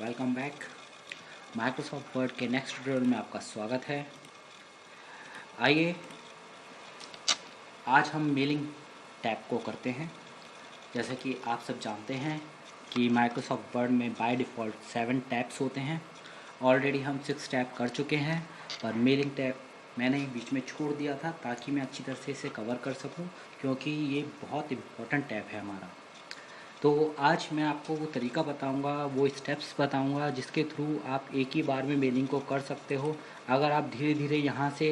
Welcome back. Microsoft word के next tutorial में आपका स्वागत है। आइए आज हम मेलिंग टैब को करते हैं। जैसे कि आप सब जानते हैं कि माइक्रोसॉफ्ट वर्ड में बाय डिफ़ॉल्ट 7 टैब्स होते हैं। ऑलरेडी हम 6 टैब कर चुके हैं, पर मेलिंग टैब मैंने बीच में छोड़ दिया था ताकि मैं अच्छी तरह से इसे कवर कर सकूं, क्योंकि ये बहुत इम्पोर्टेंट टैब है हमारा। तो आज मैं आपको वो तरीका बताऊंगा, वो स्टेप्स बताऊंगा जिसके थ्रू आप एक ही बार में मेलिंग को कर सकते हो। अगर आप धीरे धीरे यहाँ से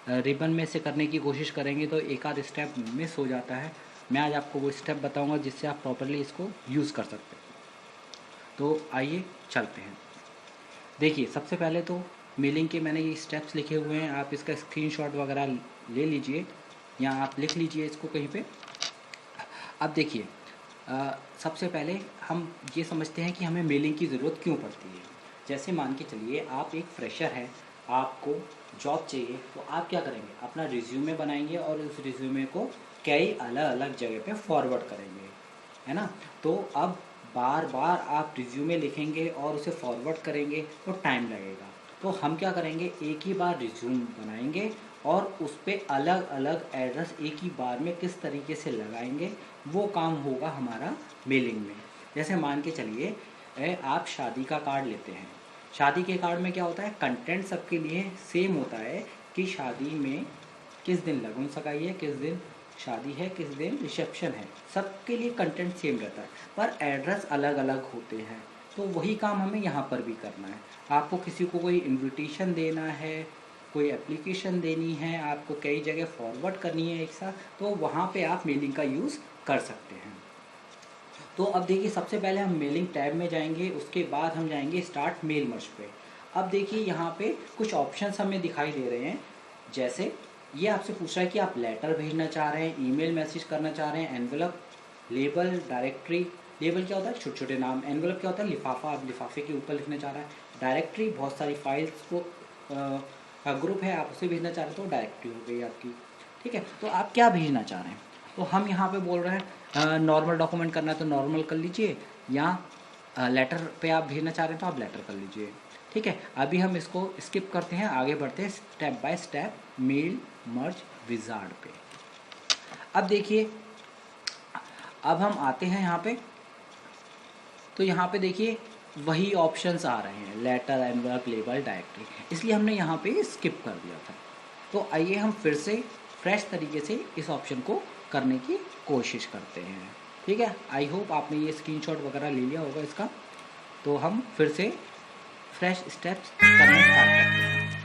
रिबन में से करने की कोशिश करेंगे तो एक आध स्टेप मिस हो जाता है। मैं आज आपको वो स्टेप बताऊंगा जिससे आप प्रॉपरली इसको यूज़ कर सकते हो। तो आइए चलते हैं। देखिए, सबसे पहले तो मेलिंग के मैंने ये स्टेप्स लिखे हुए हैं, आप इसका स्क्रीनशॉट वगैरह ले लीजिए या आप लिख लीजिए इसको कहीं पे। अब देखिए, सबसे पहले हम ये समझते हैं कि हमें मेलिंग की ज़रूरत क्यों पड़ती है। जैसे मान के चलिए आप एक फ्रेशर हैं, आपको जॉब चाहिए, तो आप क्या करेंगे, अपना रिज्यूमे बनाएंगे और उस रिज्यूमे को कई अलग अलग जगह पे फॉरवर्ड करेंगे, है ना। तो अब बार बार आप रिज्यूमे लिखेंगे और उसे फॉरवर्ड करेंगे तो टाइम लगेगा। तो हम क्या करेंगे, एक ही बार रिज्यूम बनाएंगे और उस पर अलग अलग एड्रेस एक ही बार में किस तरीके से लगाएंगे, वो काम होगा हमारा मेलिंग में। जैसे मान के चलिए आप शादी का कार्ड लेते हैं। शादी के कार्ड में क्या होता है, कंटेंट सबके लिए सेम होता है कि शादी में किस दिन लगन सगाई है, किस दिन शादी है, किस दिन रिसेप्शन है, सबके लिए कंटेंट सेम रहता है, पर एड्रेस अलग अलग होते हैं। तो वही काम हमें यहाँ पर भी करना है। आपको किसी को कोई इन्विटेशन देना है, कोई एप्लीकेशन देनी है, आपको कई जगह फॉरवर्ड करनी है एक साथ, तो वहाँ पे आप मेलिंग का यूज़ कर सकते हैं। तो अब देखिए, सबसे पहले हम मेलिंग टैब में जाएंगे, उसके बाद हम जाएंगे स्टार्ट मेल मर्ज पे। अब देखिए, यहाँ पे कुछ ऑप्शंस हमें दिखाई दे रहे हैं। जैसे ये आपसे पूछ रहा है कि आप लेटर भेजना चाह रहे हैं, ईमेल मैसेज करना चाह रहे हैं, एनवेलप, लेबल, डायरेक्टरी। लेबल क्या होता है, छोटे छोटे नाम। एनवेलप क्या होता है, लिफाफा, आप लिफाफे के ऊपर लिखना चाह रहा है। डायरेक्टरी, बहुत सारी फाइल्स को ग्रुप है, आप उसे भेजना चाह रहे हैं तो डायरेक्टरी हो गई आपकी। ठीक है, तो आप क्या भेजना चाह रहे हैं, तो हम यहाँ पे बोल रहे हैं नॉर्मल डॉक्यूमेंट करना है तो नॉर्मल कर लीजिए, या लेटर पे आप भेजना चाह रहे हैं तो आप लेटर कर लीजिए। ठीक है, अभी हम इसको स्किप करते हैं, आगे बढ़ते हैं step by step mail merge wizard पे। अब देखिए, अब हम आते हैं यहाँ पे, तो यहाँ पे देखिए वही ऑप्शंस आ रहे हैं, लेटर, एनवेलप, लेबल, डायरेक्टरी, इसलिए हमने यहाँ पे स्किप कर दिया था। तो आइए हम फिर से फ्रेश तरीके से इस ऑप्शन को करने की कोशिश करते हैं। ठीक है, आई होप आपने ये स्क्रीनशॉट वगैरह ले लिया होगा इसका। तो हम फिर से फ्रेश स्टेप्स करना स्टार्ट करते हैं।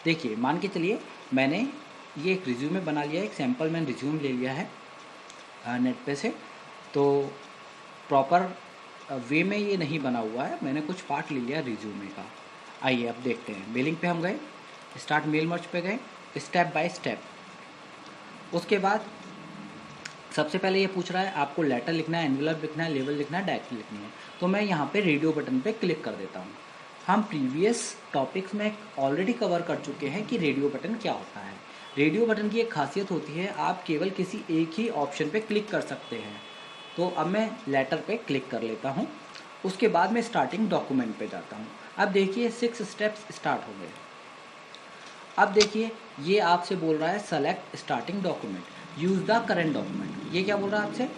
देखिए, मान के चलिए मैंने ये एक रिज्यूमे बना लिया है, एक सैम्पल मैंने रिज्यूम ले लिया है नेट पे से। तो प्रॉपर वे में ये नहीं बना हुआ है, मैंने कुछ पार्ट ले लिया रिज्यूमे का। आइए अब देखते हैं। मेलिंग पे हम गए, स्टार्ट मेल मर्ज पे गए, स्टेप बाय स्टेप। उसके बाद सबसे पहले ये पूछ रहा है आपको लेटर लिखना है, एनवेलप लिखना है, लेबल लिखना है, डायरेक्टरी लिखनी है। तो मैं यहाँ पे रेडियो बटन पे क्लिक कर देता हूँ। हम प्रीवियस टॉपिक्स में ऑलरेडी कवर कर चुके हैं कि रेडियो बटन क्या होता है। रेडियो बटन की एक खासियत होती है, आप केवल किसी एक ही ऑप्शन पे क्लिक कर सकते हैं। तो अब मैं लेटर पे क्लिक कर लेता हूँ। उसके बाद मैं स्टार्टिंग डॉक्यूमेंट पे जाता हूँ। अब देखिए 6 स्टेप्स स्टार्ट हो गए। अब देखिए, ये आपसे बोल रहा है select starting document, use the current document. ये क्या बोल रहा है आपसे,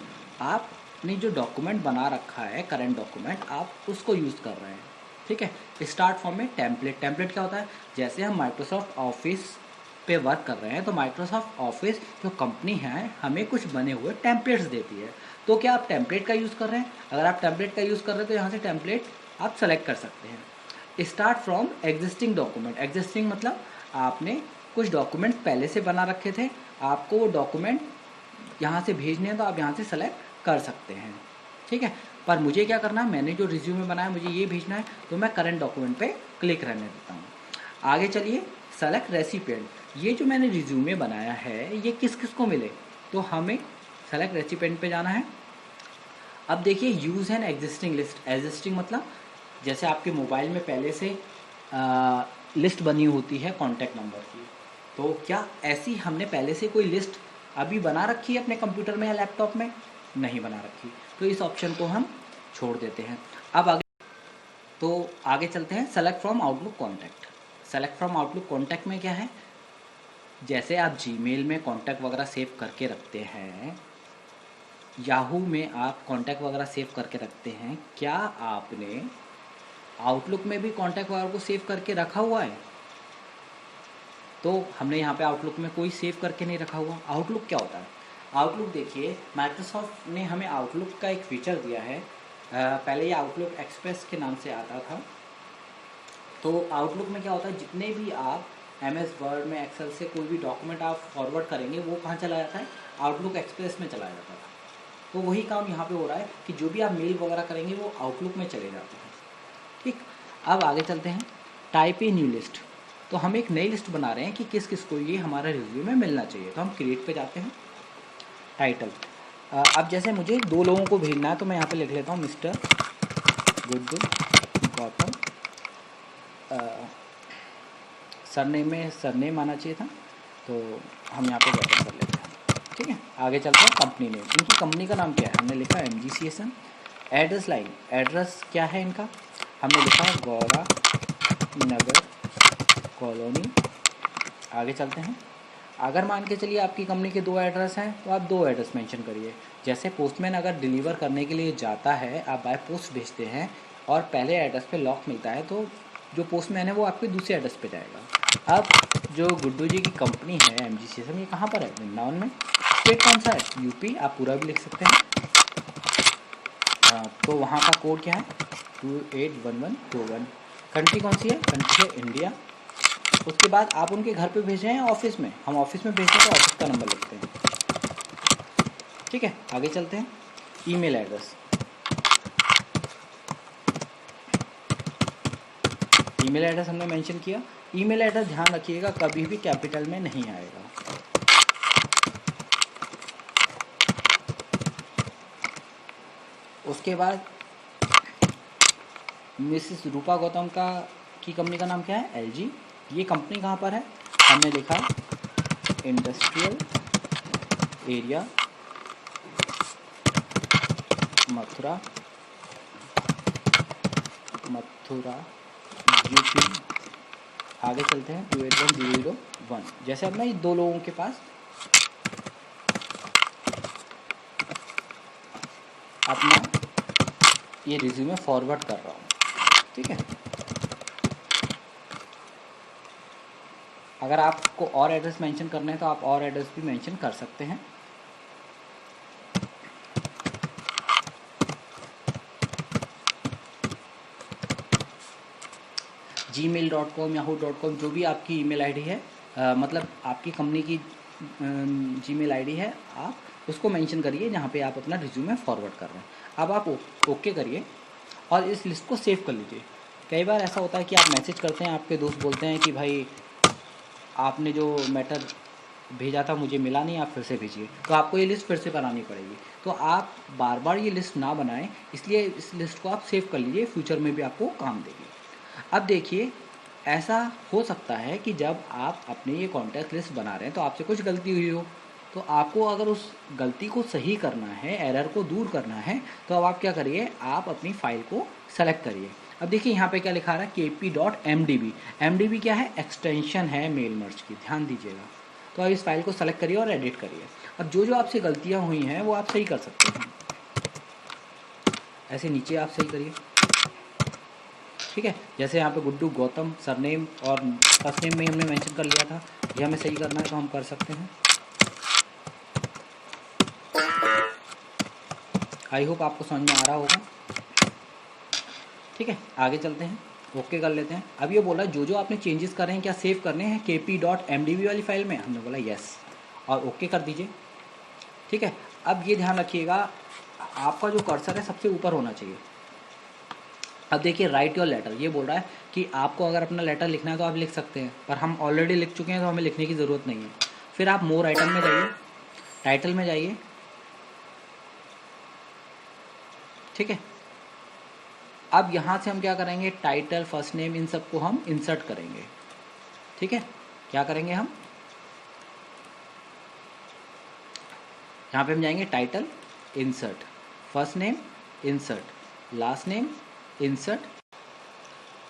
आपने जो डॉक्यूमेंट बना रखा है करंट डॉक्यूमेंट, आप उसको यूज़ कर रहे हैं। ठीक है, स्टार्ट फॉर्म में टेम्पलेट। टेम्पलेट क्या होता है, जैसे हम माइक्रोसॉफ्ट ऑफिस पे वर्क कर रहे हैं तो माइक्रोसॉफ्ट ऑफिस जो कंपनी है हमें कुछ बने हुए टेम्पलेट्स देती है। तो क्या आप टेम्पलेट का यूज़ कर रहे हैं, अगर आप टेम्पलेट का यूज़ कर रहे हैं तो यहाँ से टेम्पलेट आप सेलेक्ट कर सकते हैं। Start from existing document. Existing मतलब आपने कुछ डॉक्यूमेंट पहले से बना रखे थे, आपको वो डॉक्यूमेंट यहाँ से भेजने हैं तो आप यहाँ से सेलेक्ट कर सकते हैं। ठीक है, पर मुझे क्या करना है, मैंने जो रिज्यूमे बनाया मुझे ये भेजना है, तो मैं करंट डॉक्यूमेंट पे क्लिक रहने देता हूँ। आगे चलिए, सेलेक्ट रेसिपिएंट। ये जो मैंने रिज्यूमे बनाया है ये किस किस को मिले, तो हमें सेलेक्ट रेसिपिएंट पे जाना है। अब देखिए, use an existing list. Existing मतलब जैसे आपके मोबाइल में पहले से लिस्ट बनी होती है कॉन्टैक्ट नंबर की, तो क्या ऐसी हमने पहले से कोई लिस्ट अभी बना रखी है अपने कंप्यूटर में या लैपटॉप में, नहीं बना रखी, तो इस ऑप्शन को हम छोड़ देते हैं। अब आगे चलते हैं। Select from outlook contact. Select from outlook contact में क्या है, जैसे आप जीमेल में कॉन्टैक्ट वगैरह सेव करके रखते हैं, याहू में आप कॉन्टैक्ट वगैरह सेव करके रखते हैं, क्या आपने आउटलुक में भी कॉन्टैक्ट वगैरह को सेव करके रखा हुआ है? तो हमने यहाँ पे आउटलुक में कोई सेव करके नहीं रखा हुआ। आउटलुक क्या होता है? आउटलुक देखिए, माइक्रोसॉफ्ट ने हमें आउटलुक का एक फीचर दिया है। पहले ये आउटलुक एक्सप्रेस के नाम से आता था। तो आउटलुक में क्या होता है, जितने भी आप MS वर्ड में, एक्सेल से कोई भी डॉक्यूमेंट आप फॉरवर्ड करेंगे वो कहाँ चला जाता है, आउटलुक एक्सप्रेस में चला जाता था। तो वही काम यहाँ पे हो रहा है कि जो भी आप मेल वगैरह करेंगे वो आउटलुक में चले जाते हैं। ठीक, अब आगे चलते हैं। Type a new list. तो हम एक नई लिस्ट बना रहे हैं कि किस किस को ये हमारा रिव्यू में मिलना चाहिए। तो हम क्रिएट पे जाते हैं। टाइटल, अब जैसे मुझे 2 लोगों को भेजना है तो मैं यहाँ पे लिख लेता हूँ मिस्टर गुड्डू गौतम। सरनेम में सरनेम आना चाहिए था, तो हम यहाँ पे गौतम कर लेते हैं। ठीक है, आगे चलते हैं। कंपनी नेम, इनकी कंपनी का नाम क्या है, हमने लिखा MGCSN। एड्रेस लाइन, एड्रेस क्या है इनका, हमने लिखा गौरा नगर कॉलोनी। आगे चलते हैं। अगर मान के चलिए आपकी कंपनी के 2 एड्रेस हैं तो आप 2 एड्रेस मेंशन करिए। जैसे पोस्टमैन अगर डिलीवर करने के लिए जाता है, आप बाय पोस्ट भेजते हैं और पहले एड्रेस पे लॉक मिलता है, तो जो पोस्टमैन है वो आपके दूसरे एड्रेस पे जाएगा। अब जो गुड्डू जी की कंपनी है MGCSN, ये कहाँ पर है, वृंदावन में। स्टेट कौन सा है, UP, आप पूरा भी लिख सकते हैं। तो वहाँ का कोड क्या है, 281121। कंट्री कौन सी है, कंट्री है इंडिया। उसके बाद आप उनके घर पे भेज रहे हैं ऑफिस में, हम ऑफिस में भेजते हैं तो ऑफिस का नंबर लिखते हैं। ठीक है, आगे चलते हैं। ईमेल एड्रेस, ईमेल एड्रेस हमने मेंशन किया। ईमेल एड्रेस ध्यान रखिएगा कभी भी कैपिटल में नहीं आएगा। उसके बाद मिसेस रूपा गौतम की कंपनी का नाम क्या है, LG। ये कंपनी कहाँ पर है, हमने लिखा इंडस्ट्रियल एरिया मथुरा UP। आगे चलते हैं 281001। जैसे अब मैं 2 लोगों के पास अपना ये रिज्यूमे फॉरवर्ड कर रहा हूँ। ठीक है, अगर आपको और एड्रेस मेंशन करने हैं तो आप और एड्रेस भी मेंशन कर सकते हैं। gmail.com, yahoo.com, जो भी आपकी ईमेल आईडी है, मतलब आपकी कंपनी की जीमेल आईडी है, आप उसको मेंशन करिए जहाँ पे आप अपना रिज्यूमे फॉरवर्ड कर रहे हैं। अब आप ओके करिए और इस लिस्ट को सेव कर लीजिए। कई बार ऐसा होता है कि आप मैसेज करते हैं, आपके दोस्त बोलते हैं कि भाई आपने जो मैटर भेजा था मुझे मिला नहीं, आप फिर से भेजिए, तो आपको ये लिस्ट फिर से बनानी पड़ेगी। तो आप बार बार ये लिस्ट ना बनाएं, इसलिए इस लिस्ट को आप सेव कर लीजिए, फ्यूचर में भी आपको काम देगी। अब देखिए, ऐसा हो सकता है कि जब आप अपने ये कॉन्टैक्ट लिस्ट बना रहे हैं तो आपसे कुछ गलती हुई हो, तो आपको अगर उस गलती को सही करना है, एरर को दूर करना है, तो अब आप क्या करिए, आप अपनी फाइल को सेलेक्ट करिए। अब देखिए यहाँ पे क्या लिखा रहा है, kp.mdb। mdb क्या है, एक्सटेंशन है मेल मर्ज की, ध्यान दीजिएगा। तो अब इस फाइल को सेलेक्ट करिए और एडिट करिए। अब जो जो आपसे गलतियाँ हुई हैं वो आप सही कर सकते हैं, ऐसे नीचे आप सही करिए। ठीक है, जैसे यहाँ पे गुड्डू गौतम सरनेम और फर्स्ट नेम में हमने मेंशन कर लिया था, ये हमें सही करना है तो हम कर सकते हैं। आई होप आपको समझ में आ रहा होगा। ठीक है, आगे चलते हैं, ओके कर लेते हैं। अब ये बोला जो जो आपने चेंजेस कर रहे हैं क्या सेव करने हैं kp.mdb वाली फाइल में, हमने बोला यस और ओके कर दीजिए। ठीक है, अब ये ध्यान रखिएगा आपका जो कर्सर है सबसे ऊपर होना चाहिए। अब देखिए राइट योर लेटर, ये बोल रहा है कि आपको अगर अपना लेटर लिखना है तो आप लिख सकते हैं, पर हम ऑलरेडी लिख चुके हैं तो हमें लिखने की ज़रूरत नहीं है। फिर आप मोर आइटम में जाइए, टाइटल में जाइए। ठीक है, अब यहाँ से हम क्या करेंगे, टाइटल, फर्स्ट नेम, इन सबको हम इंसर्ट करेंगे। ठीक है, क्या करेंगे हम, यहाँ पे हम जाएंगे title, insert, first name, insert, last name, insert,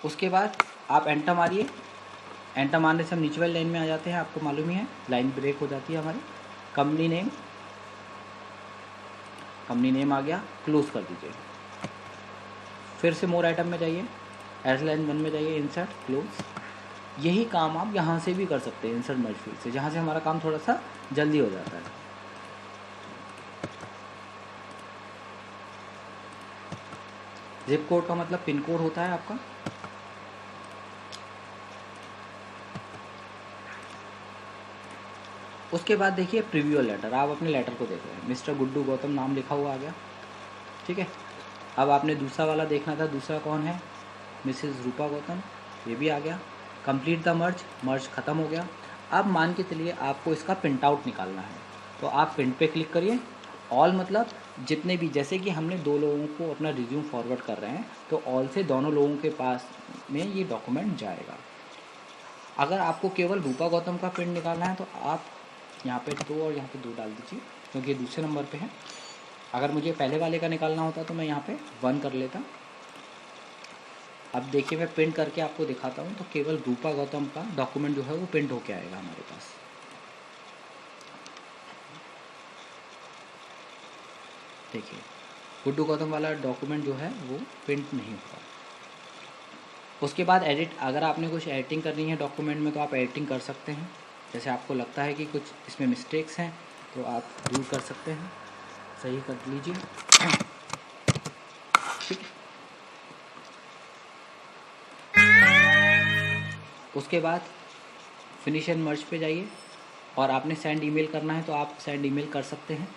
उसके बाद आप एंटर मारिए। एंटर मारने से हम नीचे वाली लाइन में आ जाते हैं, आपको मालूम ही है, लाइन ब्रेक हो जाती है हमारी। कंपनी नेम आ गया, क्लोज कर दीजिए। फिर से मोर आइटम में जाइए, एस लाइन 1 में जाइए, इंसर्ट, क्लोज। यही काम आप यहाँ से भी कर सकते हैं, इंसर्ट मर्ज फील्ड से, जहाँ से हमारा काम थोड़ा सा जल्दी हो जाता है। जिप कोड का मतलब पिन कोड होता है आपका। उसके बाद देखिए प्रीव्यू लेटर, आप अपने लेटर को देख रहे हैं, मिस्टर गुड्डू गौतम नाम लिखा हुआ आ गया, ठीक है। अब आपने दूसरा वाला देखना था, दूसरा कौन है, मिसेस रूपा गौतम, ये भी आ गया। कंप्लीट द मर्ज ख़त्म हो गया। अब मान के चलिए आपको इसका प्रिंट आउट निकालना है, तो आप प्रिंट पे क्लिक करिए। ऑल मतलब जितने भी, जैसे कि हमने 2 लोगों को अपना रिज्यूम फॉरवर्ड कर रहे हैं, तो ऑल से दोनों लोगों के पास में ये डॉक्यूमेंट जाएगा। अगर आपको केवल रूपा गौतम का प्रिंट निकालना है तो आप यहाँ पे 2 और यहाँ पे 2 डाल दीजिए, क्योंकि ये दूसरे नंबर पे है। अगर मुझे पहले वाले का निकालना होता तो मैं यहाँ पे 1 कर लेता। अब देखिए मैं प्रिंट करके आपको दिखाता हूँ, तो केवल रूपा गौतम का डॉक्यूमेंट जो है वो प्रिंट होके आएगा हमारे पास। देखिए गुड्डू गौतम वाला डॉक्यूमेंट जो है वो प्रिंट नहीं होगा। उसके बाद एडिट, अगर आपने कुछ एडिटिंग करनी है डॉक्यूमेंट में तो आप एडिटिंग कर सकते हैं। जैसे आपको लगता है कि कुछ इसमें मिस्टेक्स हैं तो आप दूर कर सकते हैं, सही कर लीजिए, ठीक। उसके बाद फिनिश एंड मर्ज पे जाइए, और आपने सेंड ईमेल करना है तो आप सेंड ईमेल कर सकते हैं।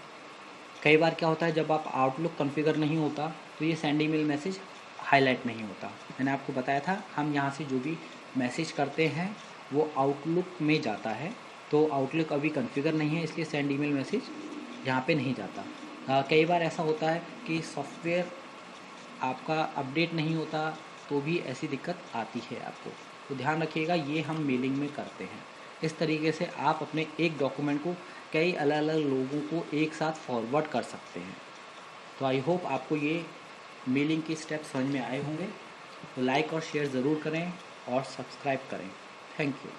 कई बार क्या होता है, जब आप आउटलुक कॉन्फ़िगर नहीं होता तो ये सेंड ईमेल मैसेज हाईलाइट नहीं होता। मैंने आपको बताया था, हम यहाँ से जो भी मैसेज करते हैं वो आउटलुक में जाता है, तो आउटलुक अभी कॉन्फ़िगर नहीं है, इसलिए सेंड ईमेल मैसेज यहाँ पे नहीं जाता। कई बार ऐसा होता है कि सॉफ्टवेयर आपका अपडेट नहीं होता, तो भी ऐसी दिक्कत आती है आपको, तो ध्यान रखिएगा, ये हम मेलिंग में करते हैं। इस तरीके से आप अपने एक डॉक्यूमेंट को कई अलग अलग लोगों को एक साथ फॉरवर्ड कर सकते हैं। तो आई होप आपको ये मेलिंग के स्टेप समझ में आए होंगे। तो लाइक और शेयर ज़रूर करें और सब्सक्राइब करें। Thank you.